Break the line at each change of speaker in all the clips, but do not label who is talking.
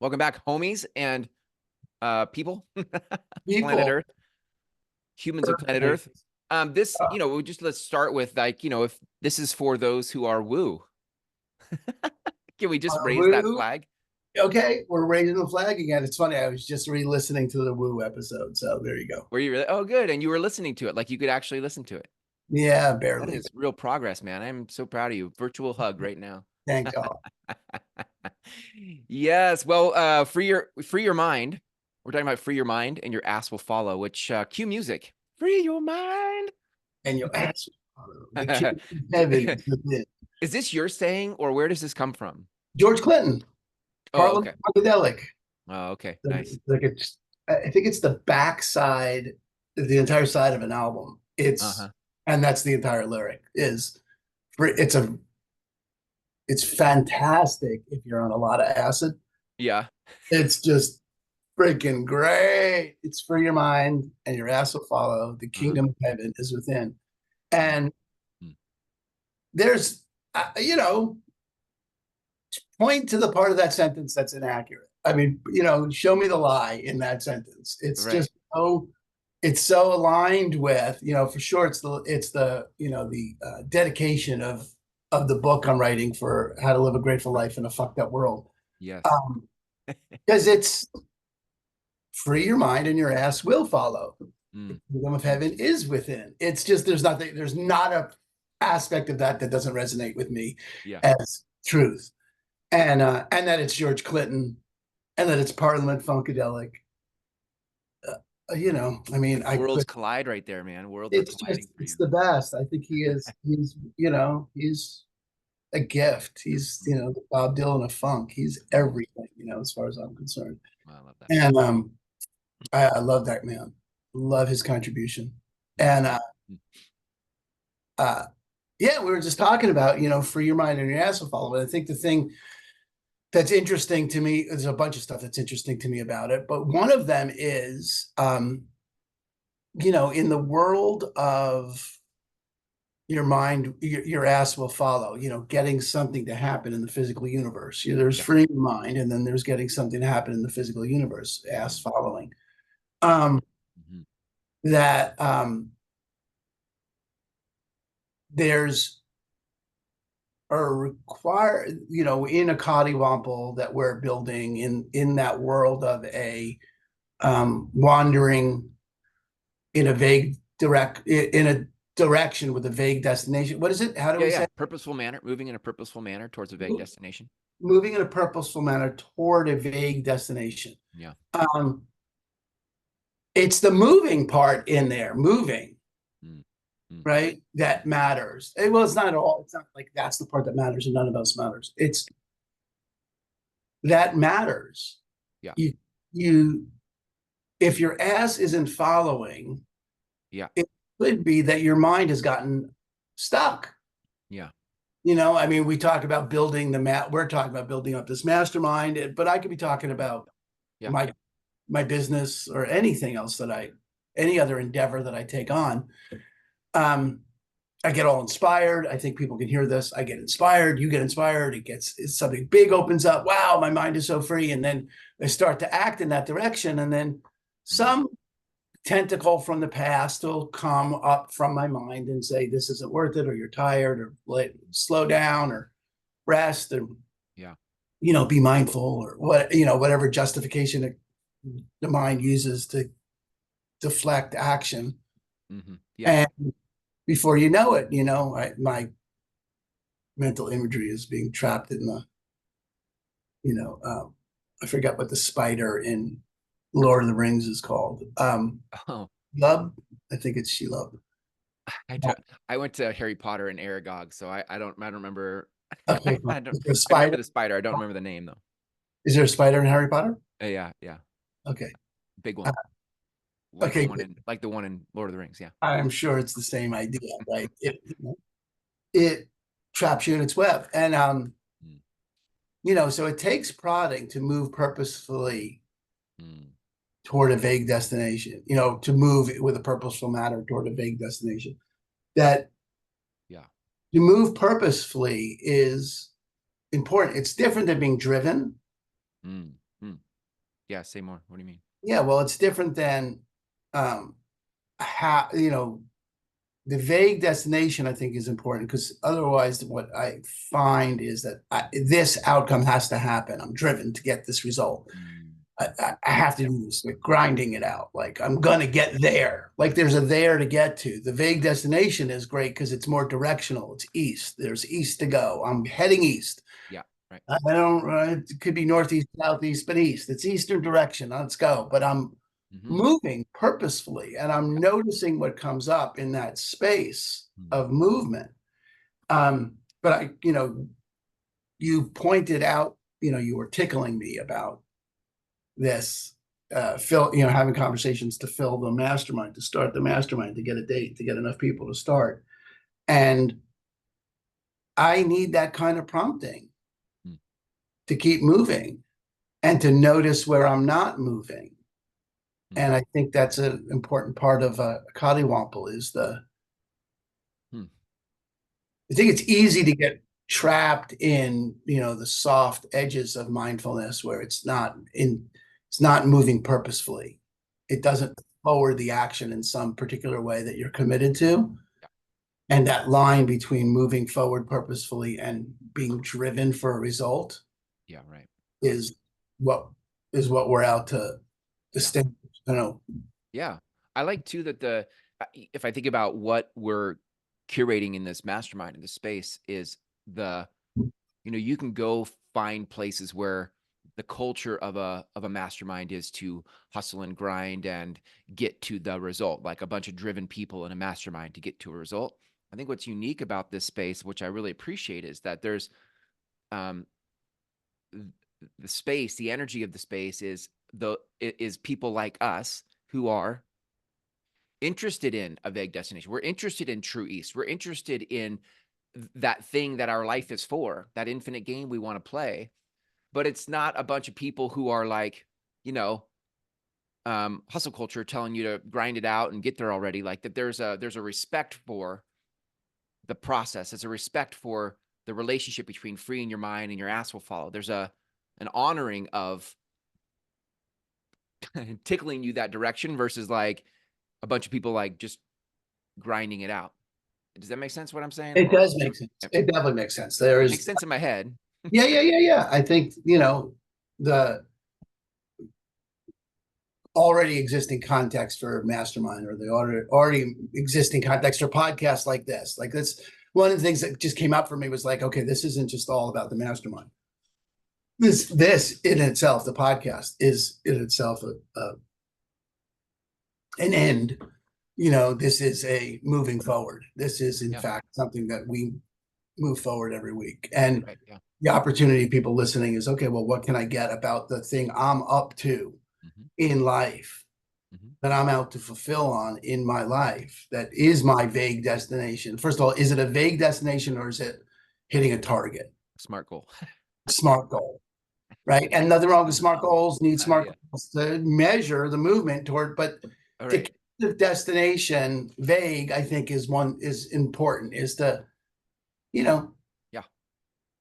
Welcome back, homies and people, planet
People.
Earth, humans of planet Earth. Let's start with if this is for those who are woo. Can we just raise that
Woo.
flag?
Okay, we're raising the flag again. It's funny. I was just re-listening to the Woo episode, so there you go.
Were you really? Oh, good. And you were listening to it, like you could actually listen to it.
Yeah,
That
barely.
is real progress, man. I'm so proud of you. Virtual hug right now.
Thank God.
Yes. Well, free your mind. We're talking about free your mind, and your ass will follow. Which cue music. Free your mind.
And your ass, the king of heaven is within.
Is this your saying, or where does this come from?
George Clinton,
Oh,
Parliament
okay.
Funkadelic.
Oh, okay. Nice.
Like it's, I think it's the backside, the entire side of an album.
Uh-huh.
And that's the entire lyric. It's fantastic if you're on a lot of acid.
Yeah.
It's just freaking great. It's free your mind and your ass will follow. The
Uh-huh.
kingdom of heaven is within.
Mm,
And
mm.
there's, point to the part of that sentence that's inaccurate. I mean, show me the lie in that sentence. It's
Right.
just it's so aligned with, for sure it's the dedication of the book I'm writing for how to live a grateful life in a fucked up world.
Yes.
Because it's free your mind and your ass will follow. The
Mm,
kingdom of
mm.
heaven is within. It's just there's not a aspect of that that doesn't resonate with me
Yeah.
as truth. And that it's George Clinton and that it's Parliament Funkadelic. I mean,
Worlds collide right there, man. Worlds are
it's just,
colliding for
it's
you.
the best. I think he's a gift. He's, the Bob Dylan of funk. He's everything, as far as I'm concerned.
Wow, I love that.
And I love that man. Love his contribution.
Mm,
And
mm.
uh, yeah, we were just talking about, free your mind and your ass will follow. And I think the thing that's interesting to me, there's a bunch of stuff that's interesting to me about it, but one of them is, in the world of your mind, your ass will follow, getting something to happen in the physical universe. There's
Yeah.
free mind, and then there's getting something to happen in the physical universe, ass
Mm,
following.
mm,
Um,
mhm.
that there's a require, in a cottywomple that we're building in that world of a wandering in a vague in a direction with a vague destination. What is it? How do
Yeah,
we
yeah.
say?
Purposeful manner, moving in a purposeful manner towards a vague destination.
Moving in a purposeful manner toward a vague destination.
Yeah.
Um, it's the moving part in there, moving,
Mm, mm.
right? That matters. Well, it's not at all. It's not like that's the part that matters and none of else matters. It's that matters.
Yeah.
You if your ass isn't following,
Yeah.
it could be that your mind has gotten stuck.
Yeah.
I mean, we talk about building we're talking about building up this mastermind, but I could be talking about
Yeah.
my business or anything else any other endeavor that I take on. I get all inspired. I think people can hear this. I get inspired. You get inspired. It's something big opens up. Wow, my mind is so free. And then I start to act in that direction. And then some tentacle from the past will come up from my mind and say, this isn't worth it, or you're tired, or slow down, or rest, or,
Yeah.
be mindful, or whatever justification the mind uses to deflect action.
Mm-hmm. Yeah.
And before you know it, my mental imagery is being trapped in I forget what the spider in Lord of the Rings is called.
Oh,
Lub, I think it's Shelob.
I do, I went to Harry Potter and Aragog, so I don't remember.
Okay,
I don't
is there a
I remember
spider?
the spider. I don't remember the name though.
Is there a spider in Harry Potter?
Yeah, yeah.
Okay.
Big
Uh,
one.
okay,
Like the one in Lord of the Rings, yeah.
I'm sure it's the same idea, right? It traps you in its web. And
Mm,
so it takes prodding to move purposefully
mm,
toward a vague destination, to move with a purposeful manner toward a vague destination. That
yeah.
to move purposefully is important. It's different than being driven.
Mm, Hmm. Yeah, say more. What do you mean?
Yeah, well, it's different than how, the vague destination, I think, is important, because otherwise what I find is that this outcome has to happen. I'm driven to get this result.
Mm.
I have to do this, like grinding it out. Like I'm gonna get there. Like there's a there to get to. The vague destination is great because it's more directional. It's east. There's east to go. I'm heading east.
Yeah, right.
I don't. It could be northeast, southeast, but east. It's eastern direction. Let's go. But I'm
Mm-hmm.
moving purposefully, and I'm
Yeah.
noticing what comes up in that space
Mm.
of movement. But you pointed out, you were tickling me about this, having conversations to fill the mastermind, to start the mastermind, to get a date, to get enough people to start. And I need that kind of prompting
Mm.
to keep moving and to notice where I'm not moving.
Mm.
And I think that's an important part of a Cottywomple is
Mm.
I think it's easy to get trapped in, the soft edges of mindfulness where it's not moving purposefully. It
Yeah.
doesn't forward the action in some particular way that you're committed to.
Yeah.
And that line between moving forward purposefully and being driven for a result
Yeah, right.
is what we're out to
Yeah.
distinguish. I don't know.
Yeah. I like too that if I think about what we're curating in this mastermind in this space is you can go find places where the culture of a mastermind is to hustle and grind and get to the result, like a bunch of driven people in a mastermind to get to a result. I think what's unique about this space, which I really appreciate, is that there's um, the space, the energy of the space is people like us who are interested in a vague destination. We're interested in true east. We're interested in that thing that our life is for, that infinite game we want to play. But it's not a bunch of people who are like, you know, hustle culture telling you to grind it out and get there already. Like that, there's a respect for the process. There's a respect for the relationship between freeing your mind and your ass will follow. There's an honoring of tickling you that direction versus like a bunch of people like just grinding it out. Does that make sense what I'm saying?
It does make sense. It definitely makes sense. There
It
is,
makes sense in my head.
yeah. I think, the already existing context for mastermind, or the already existing context for podcasts like this. Like that's one of the things that just came up for me was like, okay, this isn't just all about the mastermind. This in itself, the podcast is in itself an end. This is a moving forward. This is in
Yeah.
fact something that we move forward every week. And
Right. Yeah.
the opportunity, people listening, is okay, well, what can I get about the thing I'm up to
Mm-hmm.
in life,
Mm-hmm.
that I'm out to fulfill on in my life, that is my vague destination? First of all, is it a vague destination, or is it hitting a target?
Smart goal.
Smart goal, right? And nothing wrong with smart goals. Need smart
Yeah.
goals to measure the movement toward, but
All
to
right.
keep the destination vague, I think is important, is to,
Yeah.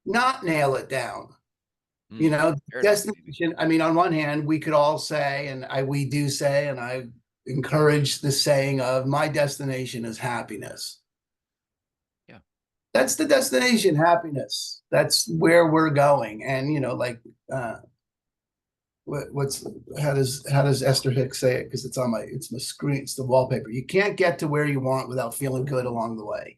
not nail it down.
Fair enough, maybe.
Destination. I mean, on one hand, we could all say, and we do say, and I encourage the saying of, my destination is happiness.
Yeah.
That's the destination, happiness. That's where we're going. And, what's how does Esther Hicks say it? Because it's my screen, it's the wallpaper. You can't get to where you want without feeling good along the way.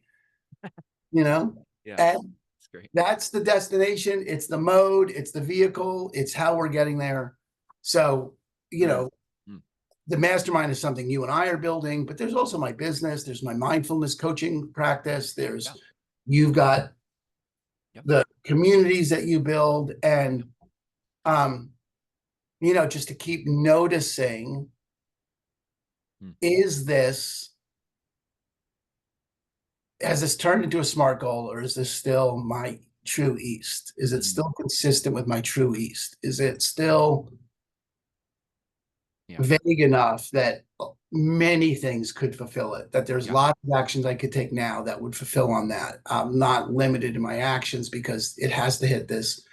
You know,
Yeah.
and
It's great.
that's the destination. It's the mode. It's the vehicle. It's how we're getting there. So,
Mm.
the mastermind is something you and I are building, but there's also my business. There's my mindfulness coaching practice.
Yeah.
You've got
Yeah.
the communities that you build, and, just to keep noticing, is this, has this turned into a SMART goal, or is this still my true East? Is it still consistent with my true East? Is it still vague enough that many things could fulfill it, that there's lots of actions I could take now that would fulfill on that? I'm not limited in my actions because it has to hit this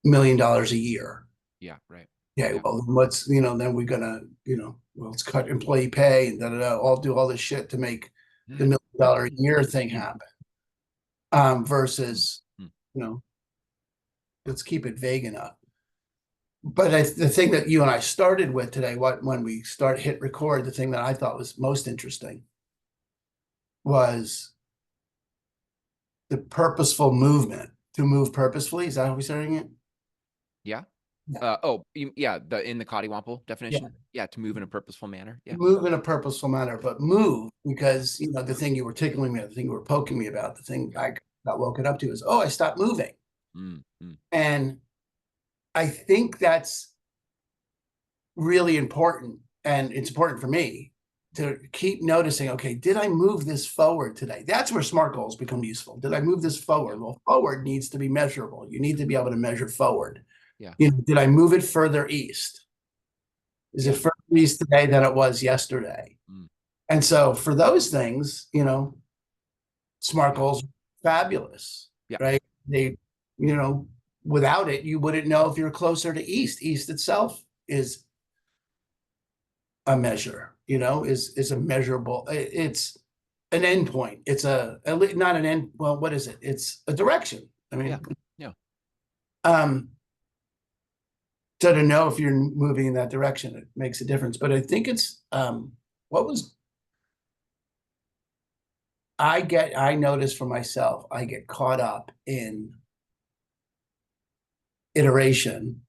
$1 million a year.
Yeah. Right.
Yeah,
Yeah.
well, what's, then we're gonna, well, let's cut employee pay and da, da, da, all do all this shit to make the $1 million a year thing happen.
Mm,
Versus,
mm.
you know, let's keep it vague enough. But the thing that you and I started with today, when we hit record, the thing that I thought was most interesting was the purposeful movement, to move purposefully. Is that how we're starting it?
Yeah.
Yeah.
Yeah, the in the Cottywample
Yeah.
definition. Yeah, to move in a purposeful manner. Yeah.
Move in a purposeful manner, but move because, the thing you were tickling me, the thing you were poking me about, the thing I got woken up to is, oh, I stopped moving.
Mm, mm.
And I think that's really important. And it's important for me to keep noticing, okay, did I move this forward today? That's where SMART goals become useful. Did I move this
Yeah.
forward? Well, forward needs to be measurable. You need to be able to measure forward.
Yeah.
Did I move it further east? Is it
Yeah.
further east today than it was yesterday?
Mm,
And so for those things, SMART
yeah.
goals are fabulous,
Yeah.
right? They, you know, without it, you wouldn't know if you're closer to east. East itself is a measure, is a measurable. It's an endpoint. It's not an end. Well, what is it? It's a direction. I
Yeah.
mean,
Yeah.
um, so to know if you're moving in that direction, it makes a difference. But I think it's what was I notice for myself, I get caught up in iteration,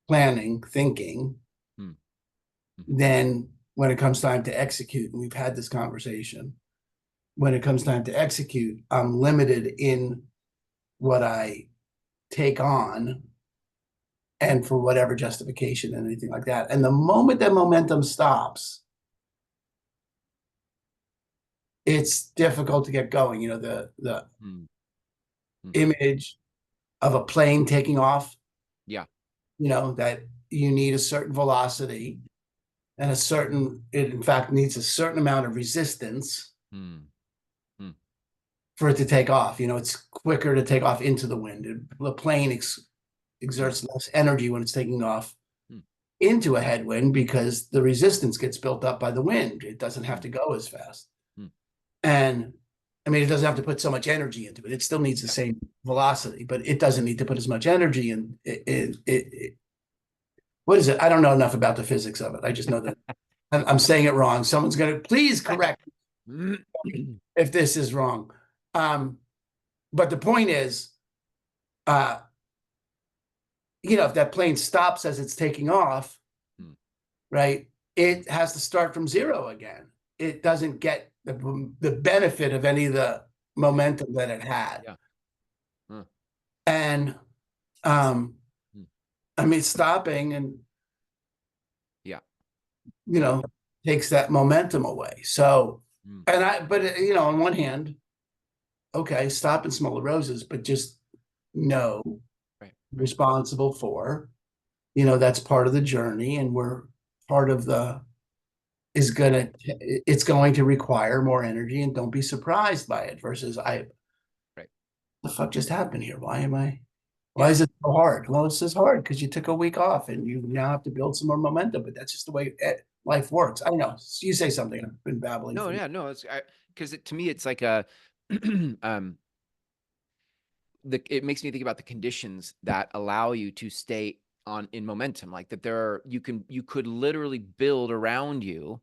planning, thinking,
Mm, mhm.
then when it comes time to execute, and we've had this conversation, when it comes time to execute, I'm limited in what I take on and for whatever justification and anything like that. And the moment that momentum stops, it's difficult to get going. The
Mm, mhm.
image of a plane taking off,
Yeah.
that you need a certain velocity and it in fact needs a certain amount of resistance
Mm, mm.
for it to take off. It's quicker to take off into the wind. The plane
Yeah.
exerts less energy when it's taking off
Mm,
into a headwind because the resistance gets built up by the wind. It doesn't have
mm,
to go as fast.
mm.
And I mean, it doesn't have to put so much energy into it. It still needs the
Yeah.
same velocity, but it doesn't need to put as much energy in it. What is it? I don't know enough about the physics of it. I just know that I'm saying it wrong. Someone's going to please correct
Mm.
if this is wrong. Um, but the point is, uh, if that plane stops as it's taking off,
Mm.
right, it has to start from zero again. It doesn't get the benefit of any of the
Yeah.
momentum that it had.
Yeah. Uh,
And um,
mm.
I mean, stopping and,
Yeah.
you
Yeah.
know, takes that momentum away. So,
Mm.
but, on one hand, okay, stop and smell the roses, but just know
Right. Right.
responsible for, that's part of the journey and we're part of it's going to require more energy and don't be surprised by it versus
Right.
the fuck just happened here? Why
Yeah.
is it so hard? Well, it's just hard because you took a week off and you now have to build some more momentum, but that's just the way life works. I don't know. You say something. I've been babbling
No,
for
yeah, no, it's because to me it's like a um it makes me think about the conditions that allow you to stay on in momentum, like that you could literally build around you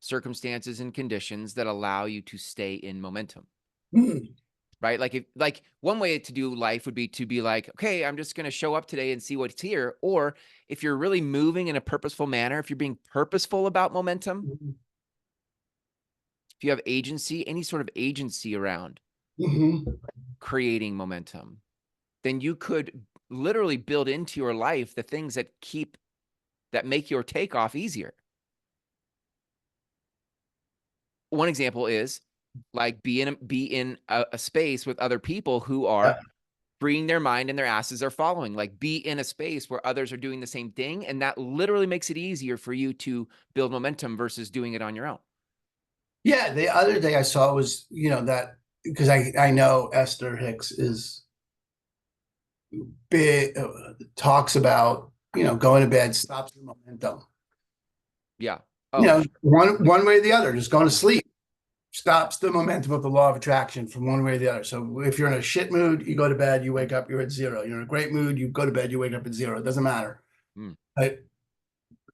circumstances and conditions that allow you to stay in momentum.
Hmm.
Right? Like one way to do life would be to be like, okay, I'm just going to show up today and see what's here. Or if you're really moving in a purposeful manner, if you're being purposeful about momentum, if you have agency, any sort of agency around
Mhm.
creating momentum, then you could literally build into your life the things that make your takeoff easier. One example is like be in a space with other people who
Yeah.
are freeing their mind and their asses are following. Like be in a space where others are doing the same thing, and that literally makes it easier for you to build momentum versus doing it on your own.
Yeah. The other day I saw was, that because I know Esther Hicks is big talks about, going to bed stops the momentum.
Yeah. Oh, sure.
One way or the other, just going to sleep stops the momentum of the law of attraction from one way or the other. So if you're in a shit mood, you go to bed, you wake up, you're at zero. You're in a great mood, you go to bed, you wake up at zero. It doesn't matter.
Mm,
But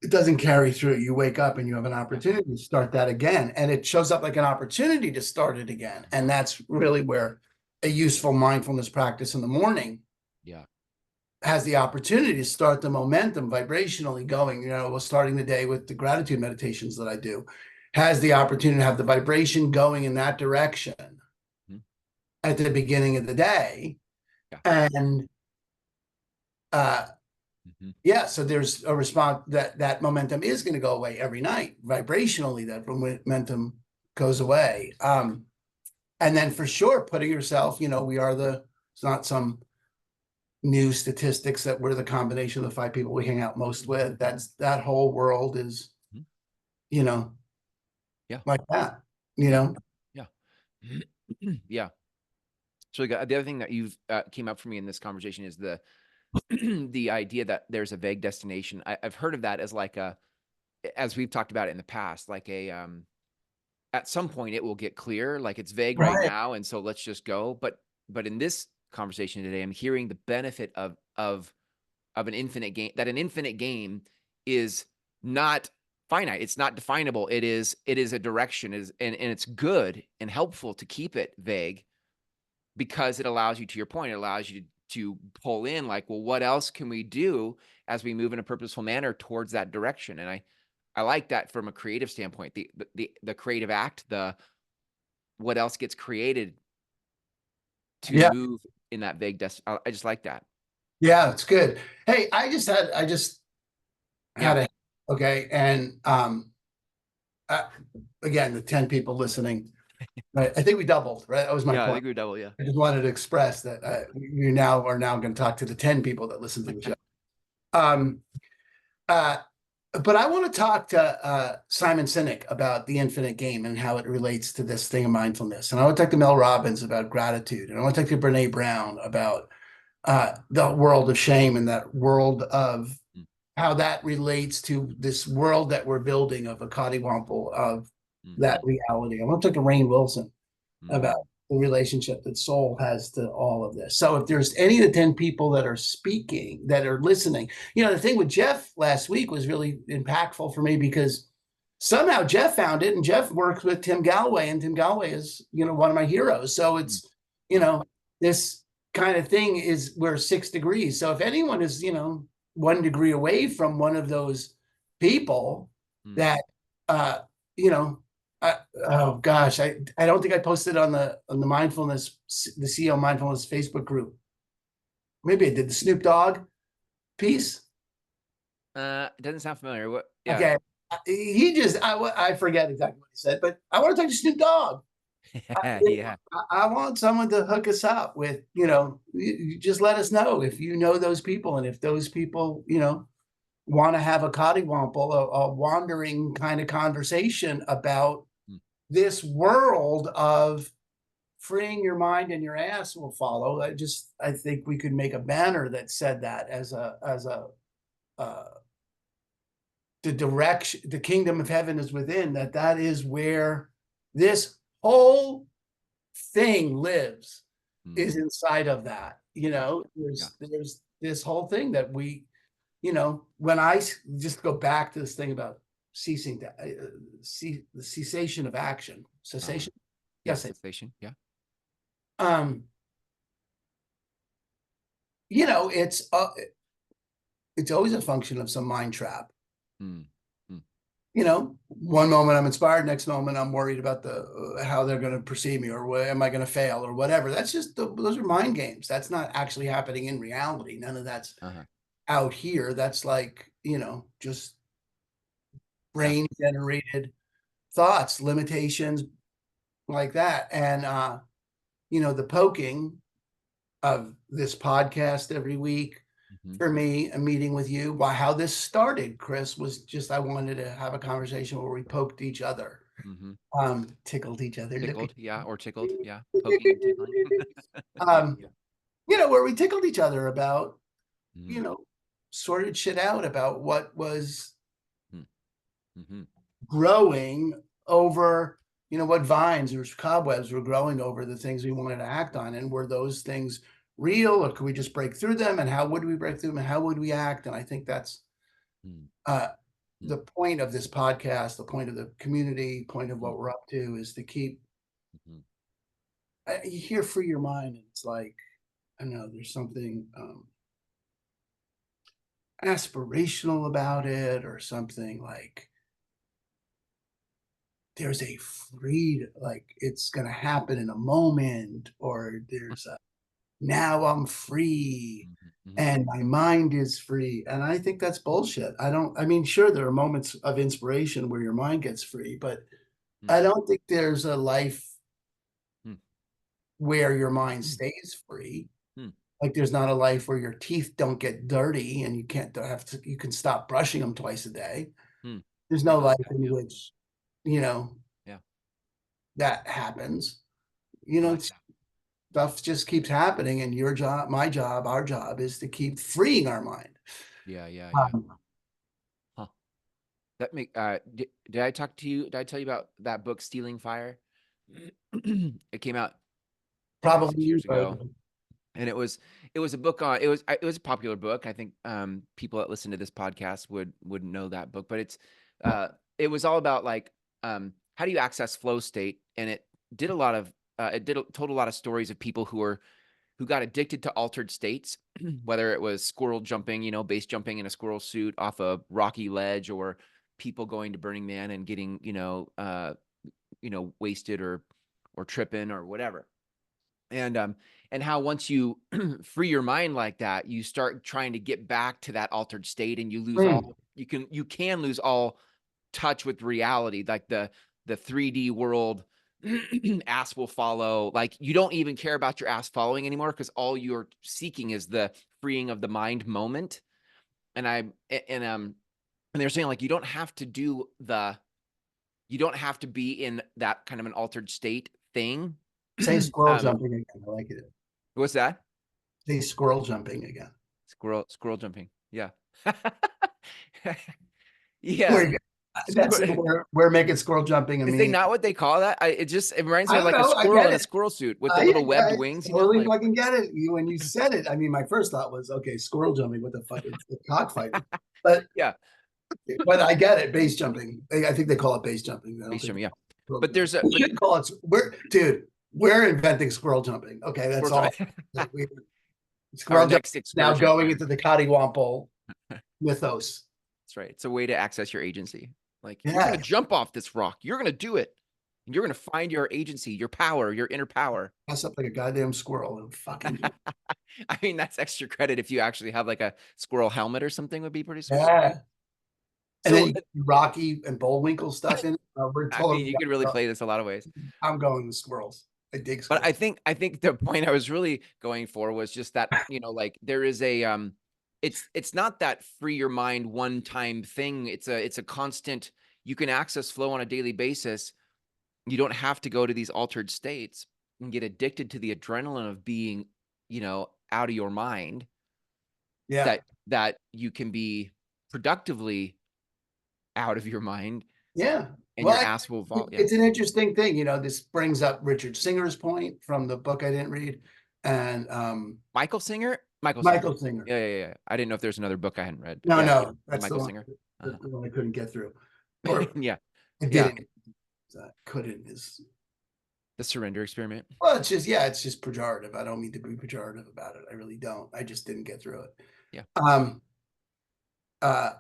it doesn't carry through. You wake up and you have an
yeah.
opportunity to start that again. And it shows up like an opportunity to start it again. And that's really where a useful mindfulness practice in the morning
Yeah.
has the opportunity to start the momentum vibrationally going. Starting the day with the gratitude meditations that I do, has the opportunity to have the vibration going in that direction
Mhm.
at the beginning of the day.
Yeah.
And uh,
Mhm.
yeah, so there's a response that momentum is going to go away every night. Vibrationally, that momentum goes away. And then for sure, putting yourself, it's not some new statistics that we're the combination of the 5 people we hang out most with. That whole world is,
Mhm.
you know,
Yeah.
like that,
Yeah. Yeah. Yeah. So the other thing that you've came up for me in this conversation is the the idea that there's a vague destination. I've heard of that as like as we've talked about it in the past, like at some point it will get clear, like it's vague right
Right.
now, and so let's just go. But in this conversation today, I'm hearing the benefit of an infinite game. That an infinite game is not finite. It's not definable. It is a direction. And it's good and helpful to keep it vague because it allows you, to your point, it allows you to pull in like, well, what else can we do as we move in a purposeful manner towards that direction? And I like that from a creative standpoint, the creative act, the what else gets created to
Yeah.
move in that vague I just like that.
Yeah, it's good. Hey, I just
Yeah.
had a, okay. And uh, again, the 10 people listening, right? I think we doubled, right? That was my
Yeah, I
point.
think we're double. Yeah.
I just wanted to express that you now are now going to talk to the 10 people that listen to the show. Um, uh, but I want to talk to Simon Sinek about the infinite game and how it relates to this thing of mindfulness. And I want to talk to Mel Robbins about gratitude. And I want to talk to Brene Brown about the world of shame and that world of how that relates to this world that we're building of a cottywomple of that
Mm-hmm.
reality. I want to talk to Rainn Wilson about
Mm,
the relationship that soul has to all of this. So if there's any of the 10 people that are speaking, that are listening, the thing with Jeff last week was really impactful for me because somehow Jeff found it and Jeff works with Tim Galloway and Tim Galloway is, one of my heroes. So
mm.
it's,
Wow.
this kind of thing is we're 6 degrees. So if anyone is, 1 degree away from one of those people
Mm.
that, uh, you know, I, oh gosh, I don't think I posted on the mindfulness, the CEO mindfulness Facebook group. Maybe I did the Snoop Dogg piece.
It doesn't sound familiar. What? Yeah.
Okay, he just I forget exactly what he said, but I want to talk to Snoop Dogg.
Yeah.
I want someone to hook us up with, you just let us know if you know those people and if those people, want to have a cottywomple, a wandering kind of conversation about
Mm.
this world of freeing your mind and your ass will follow. I think we could make a banner that said that as a uh, the direction, the kingdom of heaven is within. That is where this whole thing lives, is
Mm.
inside of that.
Yeah.
There's this whole thing that we, when I just go back to this thing about ceasing to the cessation of action,
Uh-huh.
cessation.
Yeah.
Yes.
Cessation. Yeah.
Um, it's always a function of some mind trap.
Mm. Mm.
One moment I'm inspired, next moment I'm worried about how they're going to perceive me, or am I going to fail, or whatever. That's just those are mind games. That's not actually happening in reality. None of that's
Uh-huh.
out here. That's like, just
Yeah.
brain generated thoughts, limitations like that. And the poking of this podcast every week,
Mm-hmm.
for me, a meeting with you, how this started, Chris, was just I wanted to have a conversation where we poked each other,
Mm-hmm.
tickled each other. Look at
Tickled. Yeah. Or tickled.
you.
Yeah. Poking and tickling. Yeah.
um,
Yeah.
where we tickled each other about,
Mm,
sorted shit out about what was
mm, mhm,
growing over, what vines or cobwebs were growing over the things we wanted to act on. And were those things real, or could we just break through them? And how would we break through them? And how would we act? And I think that's
mm,
uh,
mm,
the point of this podcast, the point of the community, point of
mhm,
what we're up to is to keep,
mhm,
you hear free your mind. And it's like, I don't know, there's something aspirational about it, or something like there's a free, like it's going to happen in a moment, or there's a, now I'm free
mhm, mhm,
and my mind is free. And I think that's bullshit. I mean, sure, there are moments of inspiration where your mind gets free, but
mm,
I don't think there's a life
mm,
where your mind
mm,
stays free.
mm.
Like there's not a life where your teeth don't get dirty and you can't have to, you can stop brushing them twice a day.
Hmm.
There's
I
no life
like that.
in
Yeah.
which, you know,
Yeah.
that happens.
I like that.
Stuff just keeps happening, and your job, my job, our job is to keep freeing our mind.
Yeah. Yeah. Yeah.
Um,
Huh. That make did I talk to you? Did I tell you about that book, Stealing Fire? It came out 5, 6
Probably,
years ago. And it was a book on it was a popular book. I think people that listen to this podcast would know that book, but uh it was all about like how do you access flow state, and it did a lot of told a lot of stories of people who got addicted to altered states, whether it was squirrel jumping, base jumping in a squirrel suit off a rocky ledge, or people going to Burning Man and getting, wasted or tripping or whatever. And how once you free your mind like that, you start trying to get back to that altered state, and
mm,
you can lose all touch with reality, like the 3D world. Ass will follow. Like you don't even care about your ass following anymore, because all you're seeking is the freeing of the mind moment. And I and they're saying like you don't have to be in that kind of an altered state thing.
say squirrel
um
jumping again. I like it.
what's that?
Say squirrel jumping again.
Squirrel jumping. Yeah. Yeah.
We're, that's
Squir-
we're making squirrel jumping. I
Is they
mean,
not what they call that? It reminds me
I
of
don't
like a
know. I
squirrel
get
in a
it.
squirrel suit with the little webbed
I
wings,
totally
like
fucking get it. When you said it, I mean, my first thought was, okay, squirrel jumping. What the fuck? It's the cockfighting. But
yeah,
I get it. Base jumping. I think they call it base jumping. I don't
base
think
jumping, yeah.
squirrel
But
jumping.
there's a
We should call it. We're inventing squirrel jumping. Okay, that's
squirrel
all.
jumping. Our
Squirrel jumping
next
is now
excursion,
going
man.
into the Cottywampo mythos.
That's right. It's a way to access your agency. Like you're gonna
Yeah,
jump off this rock. You're gonna do it. And you're gonna find your agency, your power, your inner power.
dress up like a goddamn squirrel and fucking do it.
I mean, that's extra credit if you actually have like a squirrel helmet or something, would be pretty sweet.
Yeah. And then
So
you get Rocky and Bullwinkle stuff in it. We're
I mean,
totally.
you could really play this a lot of ways.
I'm going with squirrels. I dig
But
squirrels.
I think the point I was really going for was just that, like there is a it's not that free your mind one time thing. It's a constant. You can access flow on a daily basis. You don't have to go to these altered states and get addicted to the adrenaline of being, out of your mind,
Yeah.
that you can be productively out of your mind,
Yeah.
and
Well,
your ass will fall. Yeah.
it's an interesting thing. This brings up Richard Singer's point from the book I didn't read, and
Michael Singer? Michael Singer.
Michael Singer.
Yeah, yeah, yeah. I didn't know if there's another book I hadn't read.
No,
Yeah, yeah.
no, that's the
Michael
one.
Singer.
The
Uh-huh.
one I couldn't get through, or
Yeah,
I
yeah.
didn't. Couldn't is,
The Surrender Experiment.
well, it's just pejorative. I don't mean to be pejorative about it. I really don't. I just didn't get through it.
Yeah,
Um, uh,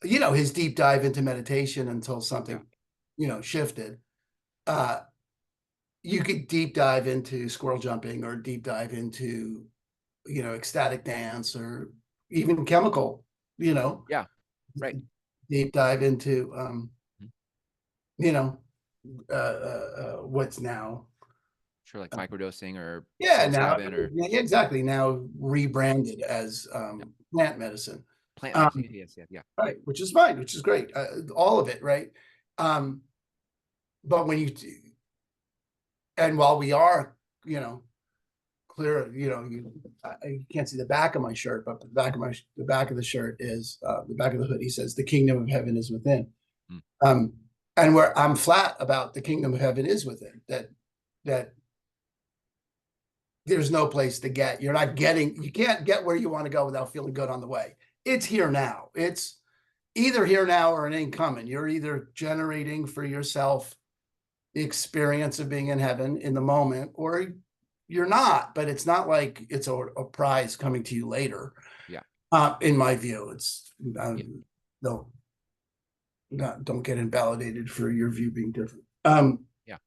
his deep dive into meditation until
yeah,
something, shifted. Uh, you could deep dive into squirrel jumping, or deep dive into, ecstatic dance, or even chemical, you know,
yeah. Right.
deep dive into,
Mhm.
you know, what's now.
Sure, like microdosing or
Yeah, now,
psilocybin or
yeah, exactly. Now rebranded as
yeah,
plant medicine.
plant medicine.
Um,
Yes, yeah, yeah.
right, which is fine, which is great. All of it, right? Um, but when you, and while we are, you know, clear, you can't see the back of my shirt, but the back of the shirt is the back of the hoodie says the kingdom of heaven is within.
Mm.
Um, and where I'm flat about the kingdom of heaven is within, that there's no place to get. You can't get where you want to go without feeling good on the way. It's here now. It's either here now or it ain't coming. You're either generating for yourself the experience of being in heaven in the moment, or you're not. But it's not like it's a prize coming to you later.
Yeah.
In my view, it's
Yeah.
no, don't get invalidated for your view being different.
Yeah.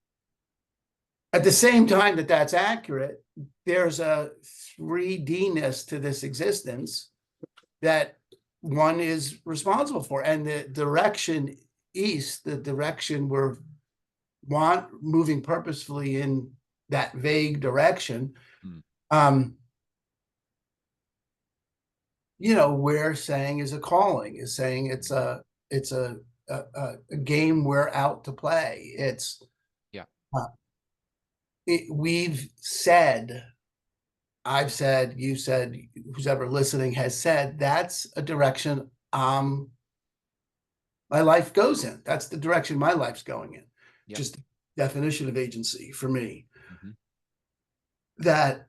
At the same time that that's accurate, there's a 3D-ness to this existence that one is responsible for. And the direction east, the direction we're moving purposefully in that vague direction,
Mm.
We're saying is a calling, is saying it's a game we're out to play. It's
Yeah.
We've said, I've said, you said, who's ever listening has said, that's a direction my life goes in. That's the direction my life's going in.
Yeah.
Just definition of agency for me.
Mm-hmm.
That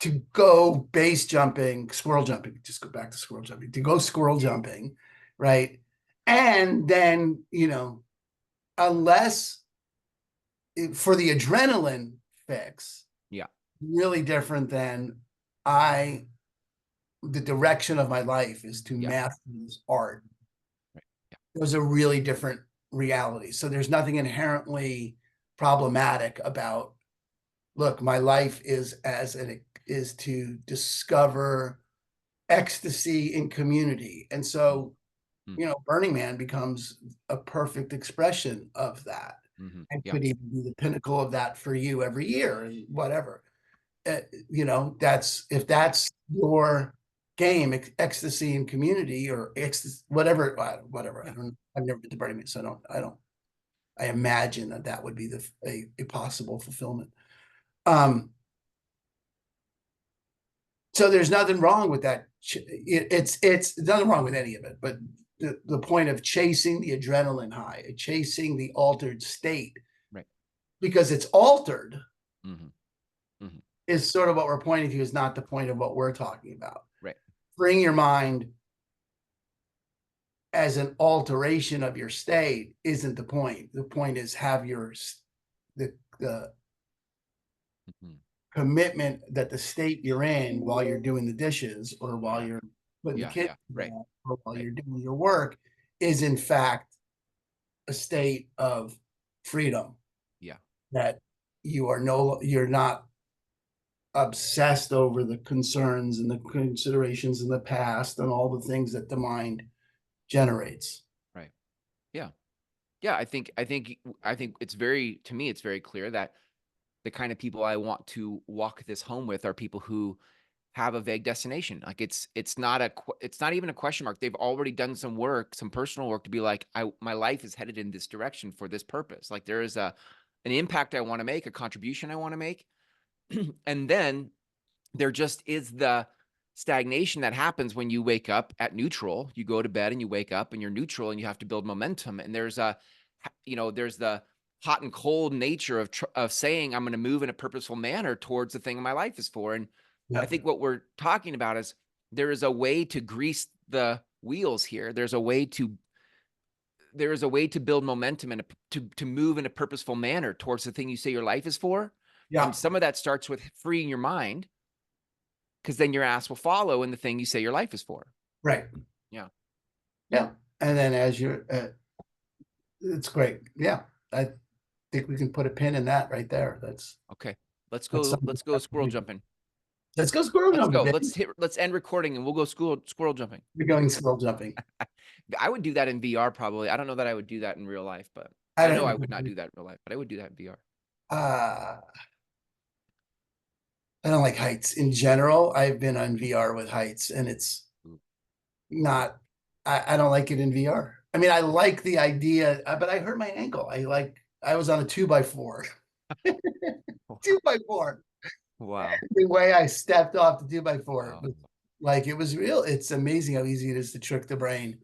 to go base jumping, squirrel jumping, just go back to squirrel jumping, to go squirrel jumping, right? And then, unless for the adrenaline fix,
Yeah.
really different than the direction of my life is to
Yeah.
master this art.
Right. Yeah.
Those are really different realities. So there's nothing inherently problematic about, look, my life is to discover ecstasy in community. And so,
Mm-hmm.
Burning Man becomes a perfect expression of that.
Mm-hmm.
And
Yeah.
could even be the pinnacle of that for you every year and whatever. If
Yeah.
that's your game, ecstasy in community or ecstasy, whatever.
Yeah.
I've never been to Burning Man, so I imagine that would be a possible fulfillment. So there's nothing wrong with that. It's nothing wrong with any of it, but the point of chasing the adrenaline high, chasing the altered state,
Right.
because it's altered,
Mm-hmm. Mm-hmm.
is sort of what we're pointing to, is not the point of what we're talking about.
Right.
Bring your mind as an alteration of your state isn't the point. The point is have the
Mm-hmm.
commitment that the state you're in while you're doing the dishes or while
Yeah.
you're putting the
Yeah.
kids
Yeah. Right.
or while
Right.
you're doing your work is in fact a state of freedom.
Yeah.
That you're not obsessed over the concerns and the considerations in the past and all the things that the mind generates.
Right. Yeah. Yeah. I think it's to me, it's very clear that the kind of people I want to walk this home with are people who have a vague destination. Like it's not even a question mark. They've already done some work, some personal work to be like, my life is headed in this direction for this purpose. Like there is an impact I want to make, a contribution I want to make. And then there just is the stagnation that happens when you wake up at neutral. You go to bed and you wake up and you're neutral and you have to build momentum. And there's there's the hot and cold nature of saying I'm going to move in a purposeful manner towards the thing my life is for. And I think what we're talking about is there is a way to grease the wheels here. There is a way to build momentum and to move in a purposeful manner towards the thing you say your life is for.
Yeah.
And some of that starts with freeing your mind, because then your ass will follow in the thing you say your life is for.
Right.
Yeah.
Yeah. And then as it's great. Yeah. I think we can put a pin in that right there.
Okay. Let's
That's
go.
something
Let's go squirrel jumping.
Let's go squirrel
Let's
jumping,
go.
baby.
Let's end recording and we'll go squirrel jumping.
We're going squirrel jumping.
I would do that in VR probably. I don't know that I would do that in real life, but
I
I know I
don't
would not do that in real life, but I would do that in VR.
I don't like heights in general. I've been on VR with heights and it's not, I don't like it in VR. I mean, I like the idea, but I hurt my ankle. I was on a 2x4. Two by four.
Wow.
The way I stepped off the two by four
Oh,
was like, it was real. It's amazing how easy it is to trick the brain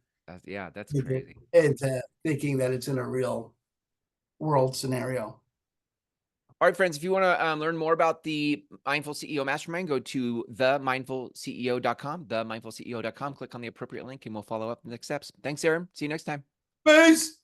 yeah, that's
into,
crazy.
into thinking that it's in a real world scenario.
All right, friends, if you want to learn more about the Mindful CEO Mastermind, go to themindfulceo.com, themindfulceo.com, click on the appropriate link, and we'll follow up the next steps. Thanks, Aaron. See you next time.
Peace.